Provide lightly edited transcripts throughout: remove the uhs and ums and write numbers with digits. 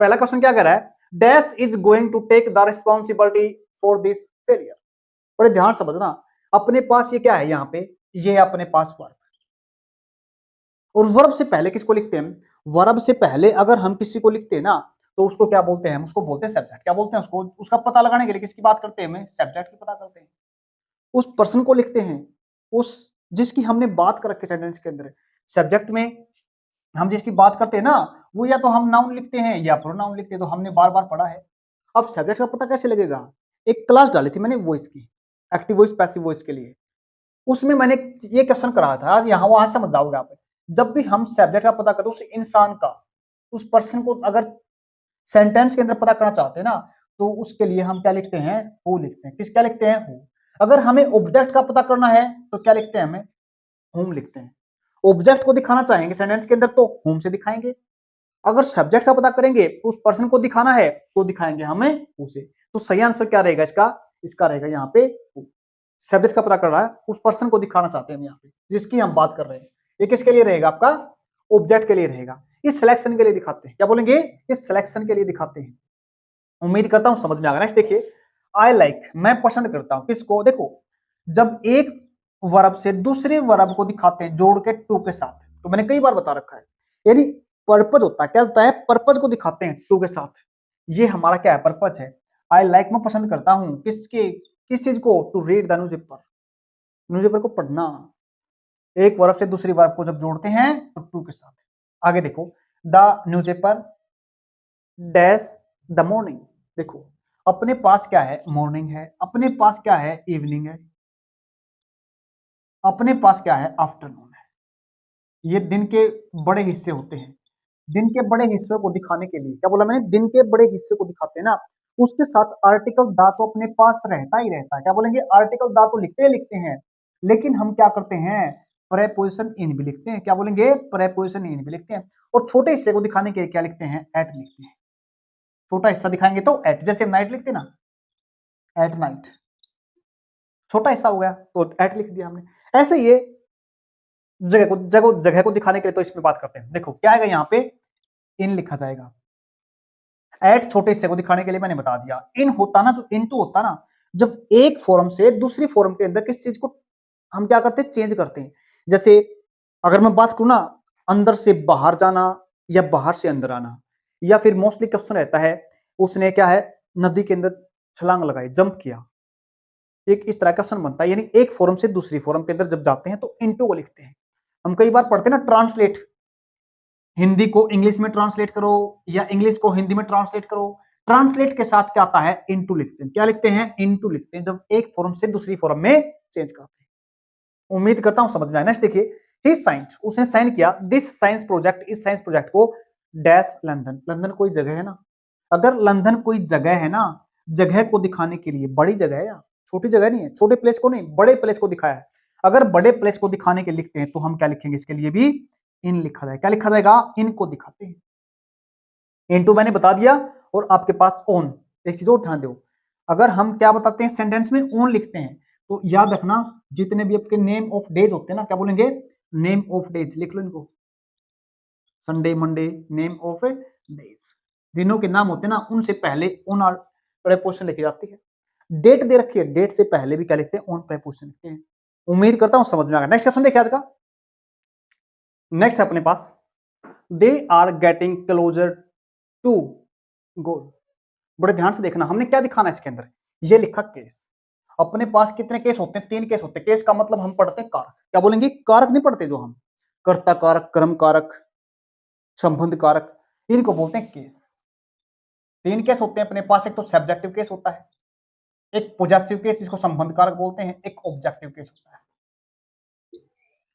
पहला क्वेश्चन क्या कह रहा है, dash is going to take the responsibility for this failure. बड़े ध्यान समझना, अपने पास ये क्या है, यहाँ पे ये है अपने पास वर्ब, और वर्ब से पहले किसको लिखते हैं, वर्ब से पहले अगर हम किसी को लिखते हैं ना तो उसको क्या बोलते हैं, उसको बोलते हैं सब्जेक्ट। क्या बोलते हैं उसको, उसका पता लगाने के लिए किसकी बात करते हैं, हमें सब्जेक्ट की पता करते हैं। उस पर्सन को लिखते हैं, उस जिसकी हमने बात कर रखी सेंटेंस के अंदर। सब्जेक्ट में हम जिसकी बात करते हैं ना, वो या तो हम नाउन लिखते हैं या प्रोनाउन लिखते हैं, तो हमने बार बार पढ़ा है। अब सब्जेक्ट का पता कैसे लगेगा, एक क्लास डाली थी मैंने वॉइस की, एक्टिव वॉइस पैसिव वॉइस के लिए, उसमें मैंने ये क्वेश्चन कराया था, आज यहाँ वहां समझ जाओगे आप। जब भी हम सब्जेक्ट का पता करते हैं, उस इंसान का, उस पर्सन को अगर सेंटेंस के अंदर पता करना चाहते हैं ना, तो उसके लिए हम क्या लिखते हैं, हु लिखते हैं। किस क्या लिखते हैं, हु। अगर हमें ऑब्जेक्ट का पता करना है तो क्या लिखते हैं, हमें हुम लिखते हैं। ऑब्जेक्ट को दिखाना चाहेंगे सेंटेंस के अंदर तो हुम से दिखाएंगे, अगर सब्जेक्ट का पता करेंगे उस पर्सन को दिखाना है तो दिखाएंगे हमें हु से। तो सही आंसर क्या रहेगा इसका, इसका रहेगा यहाँ पे हु। सब्जेक्ट का पता कर रहा है, उस पर्सन को दिखाना चाहते हैं हम यहाँ पे जिसकी हम बात कर रहे हैं। ये किसके लिए रहेगा, आपका ऑब्जेक्ट के लिए रहेगा। इस सिलेक्शन के लिए दिखाते हैं, क्या बोलेंगे, इस सिलेक्शन के लिए दिखाते हैं। उम्मीद करता हूं समझ में आ गया। नेक्स्ट देखिए, आई लाइक, मैं पसंद करता हूं। किसको, देखो जब एक वर्ब से दूसरे वर्ब को दिखाते हैं जोड़ के टू के साथ, तो मैंने कई बार बता रखा है, यानी पर्पज होता है, क्या होता है, पर्पज को दिखाते हैं टू के साथ। ये हमारा क्या है, पर्पज है। आई लाइक मैं पसंद करता हूं, किसके, किस चीज को, to read the newspaper, newspaper को पढ़ना। एक वर्ब से दूसरी वर्ब को जब जोड़ते हैं तो टू के साथ। आगे देखो, the newspaper dash the morning. देखो अपने पास क्या है, मॉर्निंग है, अपने पास क्या है, इवनिंग है, अपने पास क्या है, आफ्टरनून है। ये दिन के बड़े हिस्से होते हैं। दिन के बड़े हिस्सों को दिखाने के लिए, क्या बोला मैंने, दिन के बड़े हिस्से को दिखाते हैं ना, उसके साथ आर्टिकल दा तो अपने पास रहता ही रहता है। क्या बोलेंगे, आर्टिकल दा तो लिखते ही लिखते हैं, लेकिन हम क्या करते हैं, प्रेपोजिशन इन भी लिखते हैं। क्या बोलेंगे, प्रेपोजिशन इन भी लिखते हैं। और छोटे हिस्से को दिखाने के लिए क्या लिखते हैं, एट लिखते हैं। छोटा हिस्सा दिखाएंगे तो एट, जैसे नाइट लिखते ना, एट नाइट, छोटा हिस्सा हो गया तो एट लिख दिया हमने। ऐसे ये जगह को दिखाने के लिए तो इसमें बात करते हैं। देखो क्या आएगा यहाँ पे, इन लिखा जाएगा। एट छोटे हिस्से को दिखाने के लिए मैंने बता दिया। इन होता ना, जो इनटू होता ना, जब एक फॉर्म से दूसरी फॉर्म के अंदर किस चीज को हम क्या करते हैं, चेंज करते हैं। जैसे अगर मैं बात करूं ना, अंदर से बाहर जाना या बाहर से अंदर आना, या फिर मोस्टली क्वेश्चन रहता है, उसने क्या है, नदी के अंदर छलांग लगाई, जंप किया, एक इस तरह का क्वेश्चन बनता है। यानी एक फॉर्म से दूसरी फॉर्म के अंदर जब जाते हैं तो इनटू को लिखते हैं। हम कई बार पढ़ते हैं ना, ट्रांसलेट, हिंदी को इंग्लिश में ट्रांसलेट करो या इंग्लिश को हिंदी में ट्रांसलेट करो, ट्रांसलेट के साथ क्या आता है, इनटू लिखते हैं। क्या लिखते हैं, इनटू लिखते हैं, जब एक फॉर्म से दूसरी फॉर्म में चेंज करते हैं। उम्मीद करता हूं समझ में आया। नेक्स्ट देखिए, ही साइंड, उसने साइन किया, दिस साइंस प्रोजेक्ट, इस साइंस प्रोजेक्ट को डैश लंदन, लंदन कोई जगह है ना। अगर लंदन कोई जगह है ना, जगह को दिखाने के लिए, बड़ी जगह है या छोटी जगह नहीं है, छोटे प्लेस को नहीं, बड़े प्लेस को दिखाया है। अगर बड़े प्लेस को दिखाने के लिखते हैं तो हम क्या लिखेंगे, इसके लिए भी इन लिखा जाएगा। क्या लिखा जाएगा, इनको दिखाते हैं। इनटू मैंने बता दिया, और आपके पास ओन। एक चीज और ध्यान दो, अगर हम क्या बताते हैं सेंटेंस में ओन लिखते हैं, तो याद रखना जितने भी आपके नेम ऑफ डेज होते हैं ना, क्या बोलेंगे, नेम ऑफ डेज लिख लो इनको, Sunday Monday, name of days, दिनों के नाम होते हैं ना, उनसे पहले ओन और प्रेपोजिशन लिखी जाती है। डेट दे रखी है, डेट से पहले भी क्या लिखते हैं, ओन प्रेपोजिशन लिखते हैं। उम्मीद करता हूं समझ में आ गया। नेक्स्ट क्वेश्चन देखिए आज का। नेक्स्ट अपने पास, they are getting closer to goal. बड़े ध्यान से देखना, हमने क्या दिखाना है इसके अंदर, ये लिखा केस। अपने पास कितने केस होते हैं, 3 केस होते हैं। केस का मतलब हम पढ़ते हैं कारक, क्या बोलेंगे, कारक नहीं पढ़ते जो हम, कर्ता कारक, कर्म कारक, संबंध कारक, इनको बोलते हैं केस। 3 केस होते हैं अपने पास, एक तो सब्जेक्टिव केस होता है, एक पॉजेसिव केस जिसको संबंध कारक बोलते हैं, एक ऑब्जेक्टिव केस होता है।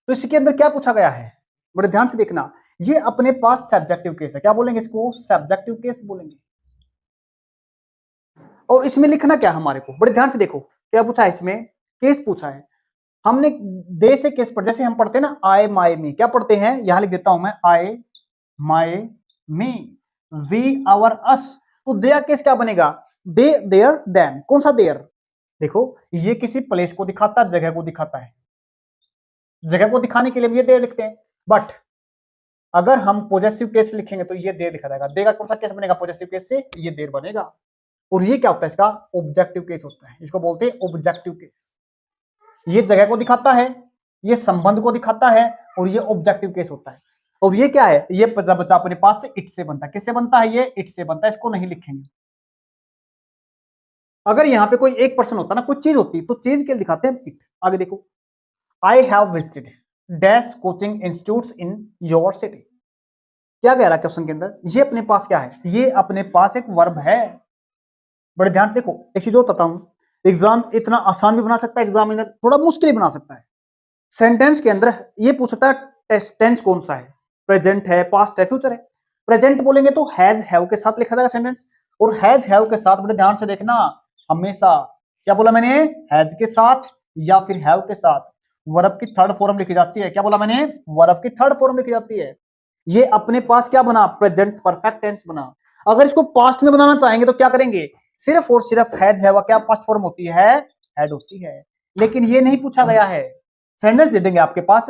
तो इसके अंदर क्या पूछा गया है, बड़े ध्यान से देखना, ये अपने पास सब्जेक्टिव केस है, क्या बोलेंगे इसको, सब्जेक्टिव केस बोलेंगे। और इसमें लिखना क्या है हमारे को, बड़े ध्यान से देखो क्या पूछा है, इसमें केस पूछा है। हमने दे से केस पर, जैसे हम पढ़ते हैं ना, आई माई मी, क्या पढ़ते हैं, यहां लिख देता हूं मैं, आई माई मी, वी आवर अस। तो देयर केस क्या बनेगा, दे देयर देम। कौन सा देयर, देखो ये किसी प्लेस को दिखाता है, जगह को दिखाता है, जगह को दिखाने के लिए भी ये देयर लिखते हैं। बट अगर हम पॉजिटिव केस लिखेंगे तो ये देर लिखा जाएगा, देगा कौन सा केस बनेगा पॉजिटिव केस से, ये देर बनेगा। और ये क्या होता है इसका ऑब्जेक्टिव केस होता है, इसको बोलते हैं ऑब्जेक्टिव केस। ये जगह को दिखाता है, ये संबंध को दिखाता है, और ये ऑब्जेक्टिव केस होता है। और ये क्या है, ये बच्चा अपने पास से इट से बनता है, किससे बनता है, ये इट से बनता है, इसको नहीं लिखेंगे। अगर यहाँ पे कोई एक पर्सन होता ना, कोई चीज होती तो चीज के दिखाते हैं इट। आगे देखो, I have visited dash coaching institutes in your city. क्या कह रहा है क्वेश्चन के अंदर, ये अपने पास क्या है, ये अपने पास एक वर्ब है। बड़े ध्यान से देखो, एक चीज बताता हूं, एग्जाम इतना आसान भी बना सकता है, एग्जामिनर थोड़ा मुश्किल भी बना सकता है। सेंटेंस के अंदर ये पूछ सकता है टेंस कौन सा है, प्रेजेंट है, पास्ट है, फ्यूचर है। प्रेजेंट बोलेंगे तो हैज हैव के साथ लिखा जाएगा सेंटेंस, और हैज हैव के साथ बड़े ध्यान से देखना, हमेशा क्या बोला मैंने, हैज के साथ या फिर हैव के साथ वर्ब की थर्ड फॉर्म लिखी जाती है। क्या बोला मैंने, वर्ब की थर्ड फॉर्म लिखी जाती है। ये अपने पास क्या बना, प्रेजेंट परफेक्ट टेंस बना। अगर इसको पास्ट में बनाना चाहेंगे तो क्या करेंगे, सिर्फ और सिर्फ हैज हैव क्या पास्ट फॉर्म होती है, हैड होती है। लेकिन ये नहीं पूछा गया है, सेंटेंस दे देंगे आपके पास,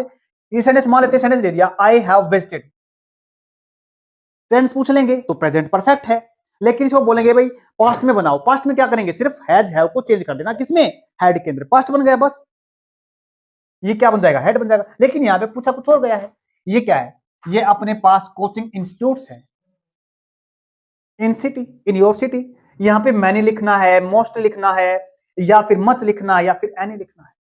ये सेंटेंस मान लेते हैं, सेंटेंस दे दिया आई हैव विजिटेड, टेंस पूछ लेंगे तो प्रेजेंट परफेक्ट है। लेकिन इसको बोलेंगे भाई पास्ट में बनाओ, पास्ट में क्या करेंगे, सिर्फ हैज हैव को चेंज कर देना, किसमें, हैड के अंदर, पास्ट बन गया बस, ये क्या बन जाएगा, हैड बन जाएगा। लेकिन यहाँ पे पूछा कुछ और गया है, ये क्या है, ये अपने पास कोचिंग इंस्टीट्यूट्स है इन सिटी, इन योर सिटी। यहाँ पे मैनी लिखना है, मोस्ट लिखना है, या फिर मच लिखना है, या फिर एनी लिखना है।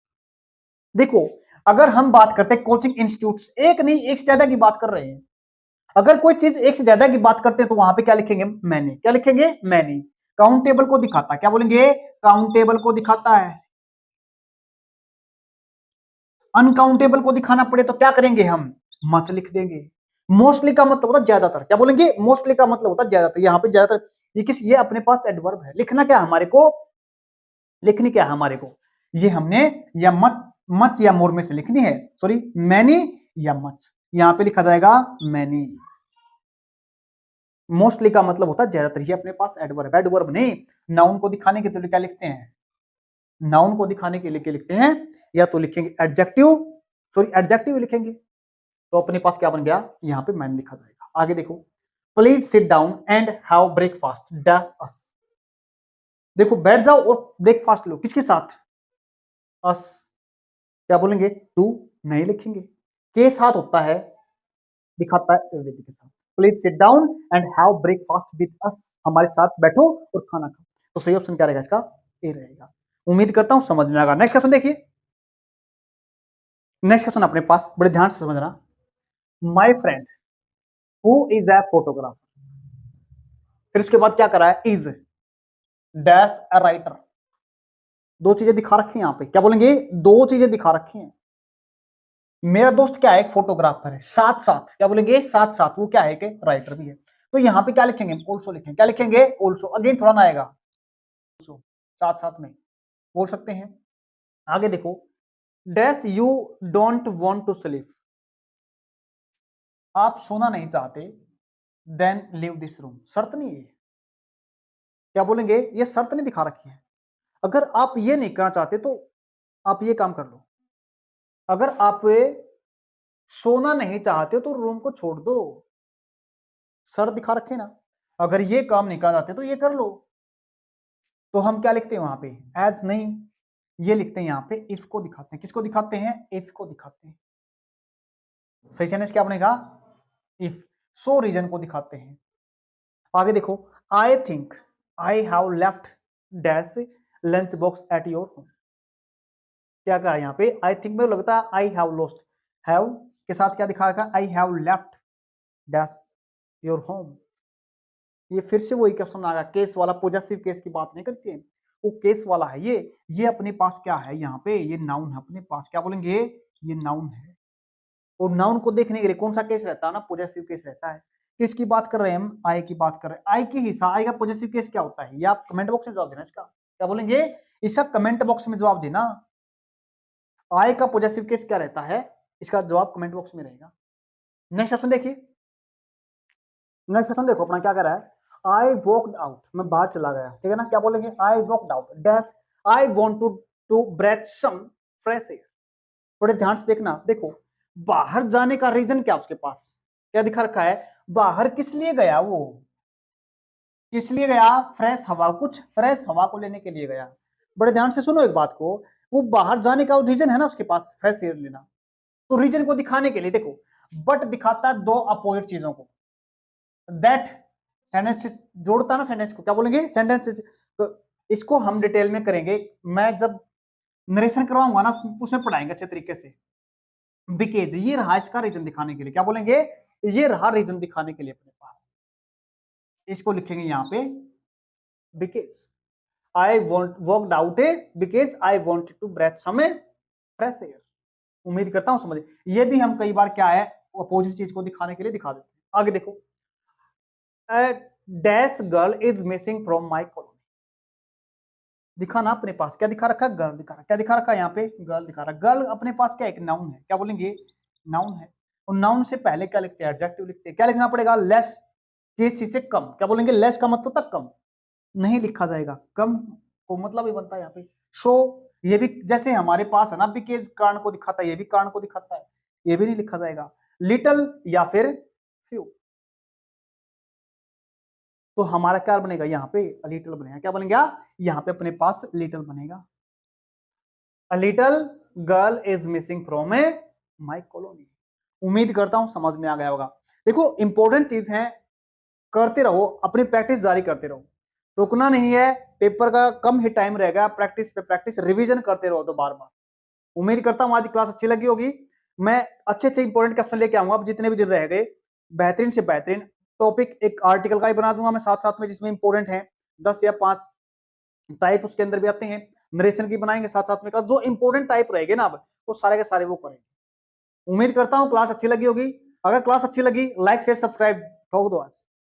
देखो अगर हम बात करते हैं कोचिंग इंस्टीट्यूट्स, एक नहीं एक से ज्यादा की बात कर रहे हैं। अगर कोई चीज एक से ज्यादा की बात करते हैं तो वहां पे क्या लिखेंगे, मैनी, क्या लिखेंगे, मैनी। काउंटेबल को दिखाता है, क्या बोलेंगे, काउंटेबल को दिखाता है। अनकाउंटेबल को दिखाना पड़े तो क्या करेंगे हम, मच लिख देंगे। मोस्टली का मतलब होता है ज्यादातर, क्या बोलेंगे, मोस्टली का मतलब होता है ज्यादातर। यहाँ पे ज्यादातर ये अपने पास एडवर्ब है। लिखना क्या हमारे को, लिखनी क्या है हमारे को, ये हमने या मच या मोर में से लिखनी है, सॉरी मैनी या मच। यहाँ पे लिखा जाएगा मैनी। मोस्टली का मतलब होता है ज्यादातर, ये अपने पास एडवर्ब, एडवर्ब नहीं। नाउन को दिखाने के लिए क्या लिखते हैं, नाउन को दिखाने के लिए क्या लिखते हैं, या तो लिखेंगे एडजेक्टिव, सॉरी एडजेक्टिव लिखेंगे, तो अपने पास क्या बन गया, यहाँ पे मैन लिखा जाएगा। आगे देखो, please sit down and have breakfast dash us. देखो बैठ जाओ और ब्रेकफास्ट लो, किसके साथ, अस। क्या बोलेंगे, टू नहीं लिखेंगे, के साथ होता है, दिखाता है एवरीथिंग के साथ। Please sit down and have breakfast with us, हमारे साथ बैठो और खाना खाओ। तो सही ऑप्शन क्या रहेगा इसका, ए रहेगा। उम्मीद करता हूं समझ में आएगा। नेक्स्ट क्वेश्चन देखिए, नेक्स्ट क्वेश्चन अपने पास बड़े ध्यान से समझना। My friend who is a photographer, फिर उसके बाद क्या करा है, इज डैश अ राइटर। दो चीजें दिखा रखी हैं यहाँ पे, क्या बोलेंगे, दो चीजें दिखा रखी हैं। मेरा दोस्त क्या है, एक फोटोग्राफर है, साथ साथ क्या बोलेंगे, साथ साथ वो क्या है कि राइटर भी है। तो यहाँ पे क्या लिखेंगे, ऑल्सो लिखेंगे, क्या लिखेंगे, ऑल्सो। अगेन थोड़ा ना आएगा, साथ साथ में बोल सकते हैं। आगे देखो, dash you don't want to sleep, आप सोना नहीं चाहते, देन लीव दिस रूम, शर्त नहीं है, क्या बोलेंगे, ये शर्त नहीं दिखा रखी है। अगर आप ये नहीं करना चाहते तो आप ये काम कर लो, अगर आप सोना नहीं चाहते तो रूम को छोड़ दो, शर्त दिखा रखे ना। अगर ये काम नहीं करना चाहते तो ये कर लो। तो हम क्या लिखते हैं वहां पे, एज नहीं, ये लिखते हैं यहाँ पे इफ को दिखाते हैं, किसको दिखाते हैं, इफ को दिखाते हैं। सही सेंटेंस क्या बनेगा, इफ। सो रीजन को दिखाते हैं। आगे देखो, I think I have left dash lunch box at your home. क्या कहा यहाँ पे, आई थिंक में लगता है आई हैव लॉस्ट, हैव के साथ क्या दिखाएगा, I have left dash your home. ये फिर से वही क्वेश्चन आ गया, केस वाला, पॉजेसिव केस की बात नहीं करती है, वो केस वाला है ये अपने पास क्या है, यहाँ पे ये नाउन है अपने पास, क्या बोलेंगे, ये नाउन है। और नाउन को देखने के लिए कौन सा केस रहता है ना, पॉजेसिव केस रहता है। किसकी बात कर रहे हैं हम, आई की बात कर रहे हैं। आई की हिस्सा, आई का पॉजेसिव केस क्या होता है, ये आप कमेंट बॉक्स में जवाब देना इसका, क्या बोलेंगे, इसका कमेंट बॉक्स में जवाब देना। आई का पॉजेसिव केस क्या रहता है, इसका जवाब कमेंट बॉक्स में रहेगा। नेक्स्ट क्वेश्चन देखिए, नेक्स्ट क्वेश्चन देखो अपना क्या कर रहा है, आई वॉकड आउट, मैं बाहर चला गया, ठीक है ना, क्या बोलेंगे, I walked out dash I want to breathe some fresh air. थोड़े ध्यान से देखना, देखो बाहर जाने का रीजन क्या उसके पास, क्या दिखा रखा है, बाहर किस लिए गया, वो किस लिए गया, फ्रेश हवा, कुछ फ्रेश हवा को लेने के लिए गया। बड़े ध्यान से सुनो एक बात को, वो बाहर जाने का रीजन है ना उसके पास, फ्रेश एयर लेना, तो रीजन को दिखाने के लिए देखो, बट दिखाता है दो अपोजिट चीजों को, दैट सेंटेंस जोड़ता ना सेंटेंस को, क्या बोलेंगे, सेंटेंस। तो इसको हम डिटेल में करेंगे, मैं जब नरेशन करवाऊंगा ना उसमें पढ़ाएंगे अच्छे तरीके से। बिकॉज ये रहा इसका रीजन दिखाने के लिए, क्या बोलेंगे, ये रहा रीजन दिखाने के लिए अपने पास, इसको लिखेंगे यहाँ पे, because I walked out because I wanted to breathe some fresh air. उम्मीद करता हूं समझे, ये भी हम कई बार क्या है अपोजिट चीज को दिखाने के लिए दिखा देते हैं। आगे देखो, dash girl is missing from my colony, दिखा ना अपने पास, क्या दिखा रखा है, गर्ल दिखा रखा, क्या दिखा रखा है यहाँ पे, गर्ल दिखा रहा। गर्ल अपने पास क्या एक नाउन है, क्या बोलेंगे, नाउन है, और नाउन से पहले क्या लिखते हैं, एडजेक्टिव लिखते हैं, क्या लिखना पड़ेगा, लेस, किसी से कम, क्या बोलेंगे, लेस का मतलब तक कम नहीं लिखा जाएगा, कम को मतलब ही बनता है यहाँ पे शो। ये भी जैसे हमारे पास है ना बिकॉज कारण को दिखाता है, ये भी कारण को दिखाता है, ये भी नहीं लिखा जाएगा, लिटल या फिर फ्यू, तो हमारा क्या बनेगा यहाँ पे, लिटल बनेगा, क्या बनेगा यहाँ पे अपने पास लिटल बनेगा, a little girl is missing from A my colony. उम्मीद करता हूं समझ में आ गया होगा। देखो इंपॉर्टेंट चीज है, करते रहो, अपनी प्रैक्टिस जारी करते रहो, रुकना नहीं है, पेपर का कम ही टाइम रहेगा, प्रैक्टिस पे प्रैक्टिस, रिवीजन करते रहो तो बार बार। उम्मीद करता हूं आज की क्लास अच्छी लगी होगी, मैं अच्छे अच्छे इंपॉर्टेंट क्वेश्चन लेके आऊंगा, अब जितने भी दिन रह गए बेहतरीन से बेहतरीन टॉपिक, एक आर्टिकल का ही बना दूंगा मैं साथ साथ में, जिसमें इंपॉर्टेंट है 10 या 5 टाइप उसके अंदर भी आते हैं, नरेशन की बनाएंगे साथ साथ में, जो इंपॉर्टेंट टाइप रहेंगे ना अब वो सारे के सारे वो करेंगे। उम्मीद करता हूं क्लास अच्छी लगी होगी, अगर क्लास अच्छी लगी लाइक शेयर सब्सक्राइब ठोक दो आज।